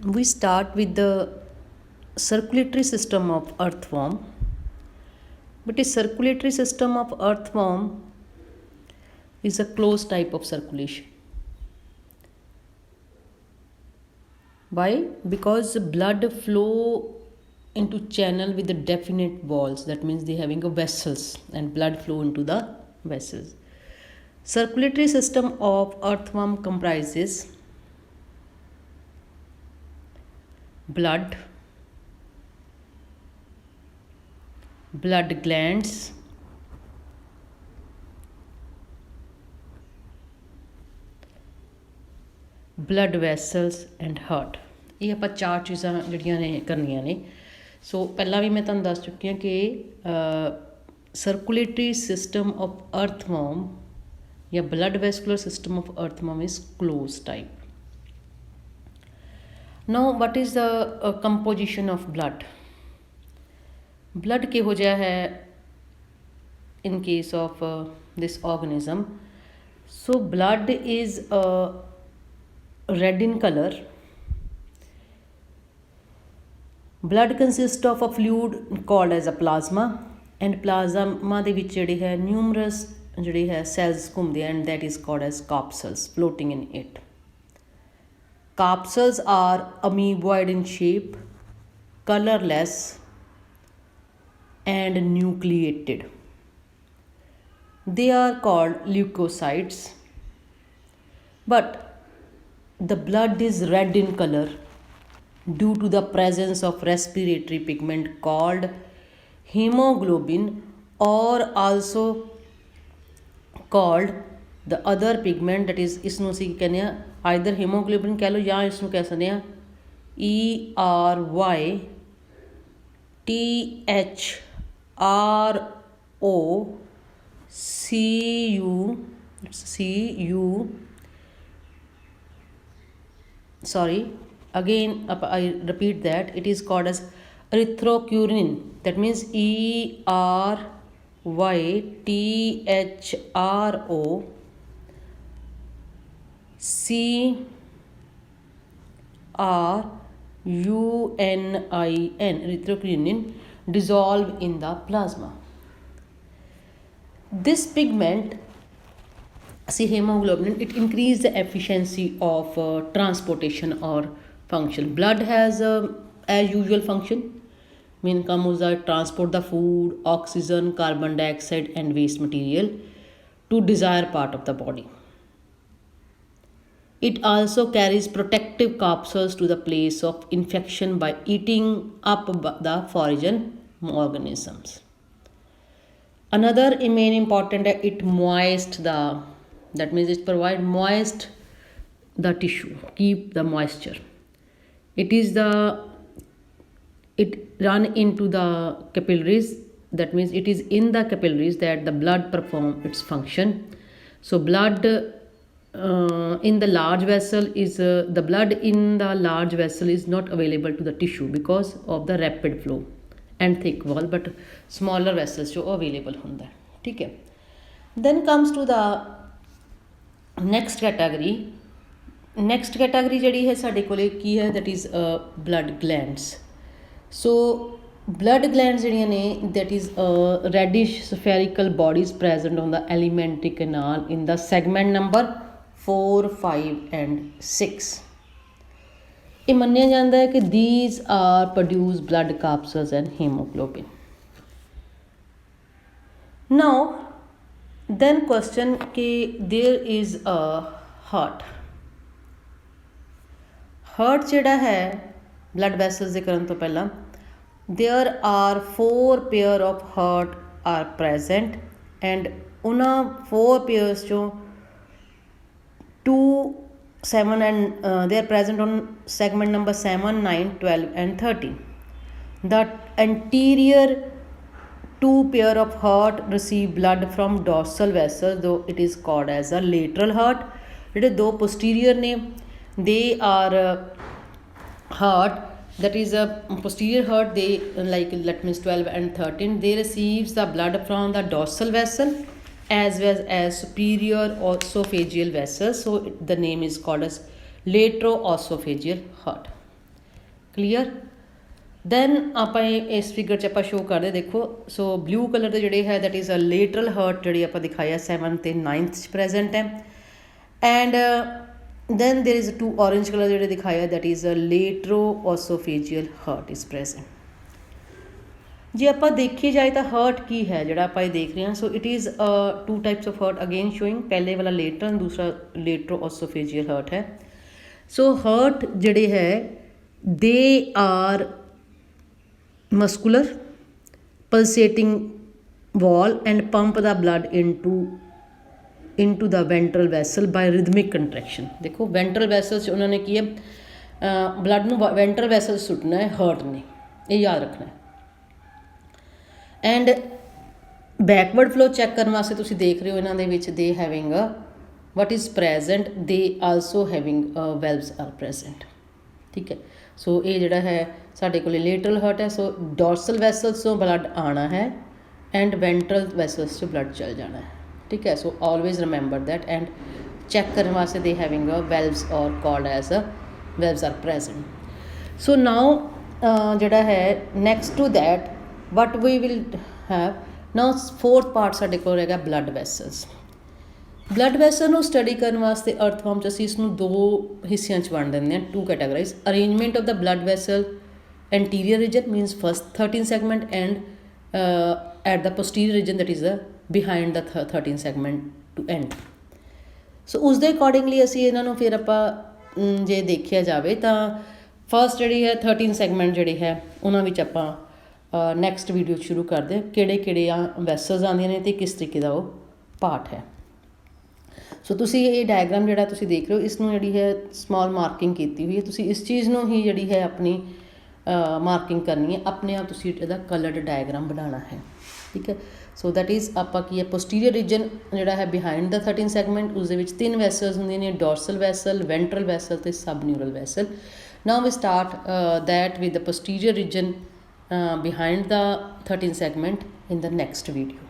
we start with the circulatory system of earthworm. But a circulatory system of earthworm is a closed type of circulation. Why? Because blood flow into channel with the definite walls. That means they having a vessels and blood flow into the vessels. Circulatory system of earthworm comprises blood, blood glands, blood vessels and heart. ਇਹ ਆਪਾਂ ਚਾਰ ਚੀਜ਼ਾਂ ਜਿਹੜੀਆਂ ਨੇ ਕਰਨੀਆਂ ਨੇ। ਸੋ ਪਹਿਲਾਂ ਵੀ ਮੈਂ ਤੁਹਾਨੂੰ ਦੱਸ ਚੁੱਕੀ ਹਾਂ ਕਿ ਸਰਕੂਲੇਟਰੀ ਸਿਸਟਮ ਆਫ ਅਰਥਵਰਮ ਜਾਂ blood vascular system of earthworm is close type. Now what is the composition of blood? Blood ਕਿਹੋ ਜਿਹਾ ਹੈ in case of this organism? So blood is red in color. Blood consists of a fluid called as a plasma, and plasma ਦੇ ਵਿੱਚ ਜਿਹੜੇ ਹੈ numerous ਜਿਹੜੇ ਹੈ cells ਘੁੰਮਦੇ and that is called as capsules floating in it. Capsules are amoeboid in shape, colorless and nucleated. They are called leukocytes. But the blood is red in color due to the presence of respiratory pigment called hemoglobin, or also called the other pigment that is इसनों ਅਸੀਂ ਕਹਿੰਦੇ ਆ either hemoglobin ਕਹਿ ਲਓ ਜਾਂ ਇਸਨੂੰ ਕਹਿ ਸਕਦੇ ਆ sorry, again I repeat that it is called as erythrocyurin. That means erythrocyurin dissolve in the plasma. This pigment, see hemoglobin, it increases the efficiency of transportation or function. Blood has as usual function, main काम होता है transport the food, oxygen, carbon dioxide and waste material to desired part of the body. It also carries protective capsules to the place of infection by eating up the foreign organisms. Another main important, it moist the, that means it provide moist the tissue, keep the moisture. It run into the capillaries. That means it is in the capillaries that the blood perform its function. So blood in the large vessel is the blood in the large vessel is not available to the tissue because of the rapid flow and thick wall, but smaller vessels जो available ਹੁੰਦਾ है, ठीक है। Then comes to the next category. Next category ਜਿਹੜੀ ਹੈ ਸਾਡੇ ਕੋਲੇ ਕੀ ਹੈ, that is blood glands. So blood glands ਜਿਹੜੀਆਂ ਨੇ, that is reddish spherical bodies present on the alimentary canal in the segment number 4, 5 and 6. ਇਹ ਮੰਨਿਆ ਜਾਂਦਾ ਹੈ ਕਿ these are produce blood capsules and hemoglobin. Now then question कि there is a heart. Heart ਜਿਹੜਾ ਹੈ blood vessels ਦੇ ਕਰਨ ਤੋਂ ਪਹਿਲਾਂ, there are 4 pair of heart are present and ਉਹਨਾਂ 4 pairs ਚੋਂ 2, 7 and they are present on segment number 7, 9, 12 and 13. The anterior 2 pair of heart receive blood from dorsal vessels, though it is called as a lateral heart. ਜਿਹੜੇ 2 posterior ਨੇ, they are heart, that is a posterior heart, they like that means 12 and 13, they receives the blood from the dorsal vessel as well as superior esophageal vessels. So the name is called as lateroesophageal heart. Clear. Then ਆਪਾਂ ਇਸ figure 'ਚ ਆਪਾਂ show ਕਰਦੇ ਦੇਖੋ। ਸੋ blue colour ਦੇ ਜਿਹੜੇ ਹੈ that is a ਲੇਟਰਲ heart ਜਿਹੜੀ ਆਪਾਂ ਦਿਖਾਇਆ 7 ਤੇ 9th 'ਚ ਪ੍ਰੈਜ਼ੈਂਟ ਹੈ। And then there is 2 orange color ਜਿਹੜੇ ਦਿਖਾਇਆ that is a lateroesophageal heart is present। ਜੇ ਆਪਾਂ ਦੇਖੀ ਜਾਏ ਤਾਂ ਹਰਟ ਕੀ ਹੈ ਜਿਹੜਾ ਆਪਾਂ ਇਹ ਦੇਖ ਰਹੇ ਹਾਂ। So it is 2 types of heart again showing, ਪਹਿਲੇ ਵਾਲਾ ਲੇਟਰਲ, ਦੂਸਰਾ lateroesophageal heart ਹੈ। ਸੋ ਹਰਟ ਜਿਹੜੇ ਹੈ they are muscular pulsating wall and pump the blood into the ventral vessel by rhythmic contraction। देखो ventral vessels ਉਹਨਾਂ ਨੇ ਕੀ ਹੈ ਬਲੱਡ ਨੂੰ ventral vessels ਸੁੱਟਣਾ ਹੈ ਹਰਟ ਨੇ, ਇਹ ਯਾਦ ਰੱਖਣਾ ਹੈ। ਐਂਡ ਬੈਕਵਰਡ ਫਲੋ ਚੈੱਕ ਕਰਨ ਵਾਸਤੇ ਤੁਸੀਂ ਦੇਖ ਰਹੇ ਹੋ ਇਹਨਾਂ ਦੇ ਵਿੱਚ ਦੇ having what is present, they also having valves are present। ਠੀਕ ਹੈ। ਸੋ ਇਹ ਜਿਹੜਾ ਹੈ ਸਾਡੇ ਕੋਲ ਲੇਟਰਲ ਹਰਟ ਹੈ। ਸੋ ਡੋਰਸਲ ਵੈਸਲਸ ਤੋਂ ਬਲੱਡ ਆਉਣਾ ਹੈ ਐਂਡ ਵੈਂਟਰਲ ਵੈਸਲਸ 'ਚ ਬਲੱਡ ਚਲ ਜਾਣਾ ਹੈ। ਠੀਕ ਹੈ। So always remember that and check ਕਰਨ ਵਾਸਤੇ ਦੇ having valves or called as valves are present. So now ਜਿਹੜਾ ਹੈ next to that what we will have now 4th part ਸਾਡੇ ਕੋਲ ਹੈਗਾ ਬਲੱਡ ਵੈਸਲਸ। ਬਲੱਡ ਵੈਸਲ ਨੂੰ ਸਟੱਡੀ ਕਰਨ ਵਾਸਤੇ ਅਰਥ ਫਾਰਮ 'ਚ ਅਸੀਂ ਇਸ ਨੂੰ 2 ਹਿੱਸਿਆਂ 'ਚ ਵੰਡ ਦਿੰਦੇ ਹਾਂ, 2 ਕੈਟਾਗਰਾਈਜ਼। ਅਰੇਂਜਮੈਂਟ ਆਫ ਦਾ blood vessel anterior region means first 13 segment and at the posterior region that is the behind the 13 segment to end। ਸੋ ਉਸ ਦੇ ਅਕੋਰਡਿੰਗਲੀ ਅਸੀਂ ਇਹਨਾਂ ਨੂੰ ਫਿਰ ਆਪਾਂ ਜੇ ਦੇਖਿਆ ਜਾਵੇ ਤਾਂ ਫਸਟ ਜਿਹੜੀ ਹੈ 13 ਸੈਗਮੈਂਟ ਜਿਹੜੀ ਹੈ ਉਹਨਾਂ ਵਿੱਚ ਆਪਾਂ ਨੈਕਸਟ ਵੀਡੀਓ ਸ਼ੁਰੂ ਕਰਦੇ ਹਾਂ ਕਿਹੜੇ ਵੈਸਲਸ ਆਉਂਦੀਆਂ ਨੇ ਅਤੇ ਕਿਸ ਤਰੀਕੇ ਦਾ ਉਹ ਪਾਰਟ ਹੈ। ਸੋ ਤੁਸੀਂ ਇਹ ਡਾਇਗਰਾਮ ਜਿਹੜਾ ਤੁਸੀਂ ਦੇਖ ਰਹੇ ਹੋ ਇਸ ਨੂੰ ਜਿਹੜੀ ਹੈ ਸਮਾਲ ਮਾਰਕਿੰਗ ਕੀਤੀ ਹੋਈ ਹੈ। ਤੁਸੀਂ ਇਸ ਚੀਜ਼ ਨੂੰ ਹੀ ਜਿਹੜੀ ਹੈ ਆਪਣੀ ਮਾਰਕਿੰਗ ਕਰਨੀ ਹੈ, ਆਪਣੇ ਆਪ ਤੁਸੀਂ ਇਹਦਾ ਕਲਰਡ ਡਾਇਗਰਾਮ ਬਣਾਉਣਾ ਹੈ। ਠੀਕ ਹੈ। ਸੋ ਦੈਟ ਇਜ਼ ਆਪਾਂ ਕੀ ਹੈ ਪੋਸਟੀਰੀਅਰ ਰੀਜਨ ਜਿਹੜਾ ਹੈ ਬਿਹਾਈਂਡ ਦਾ 13 ਸੈਗਮੈਂਟ, ਉਸ ਦੇ ਵਿੱਚ 3 ਵੈਸਲਸ ਹੁੰਦੀਆਂ ਨੇ, ਡੋਰਸਲ ਵੈਸਲ, ਵੈਂਟਰਲ ਵੈਸਲ ਅਤੇ subneural vessel. Now we start that with the posterior region behind the 13 segment in the next video।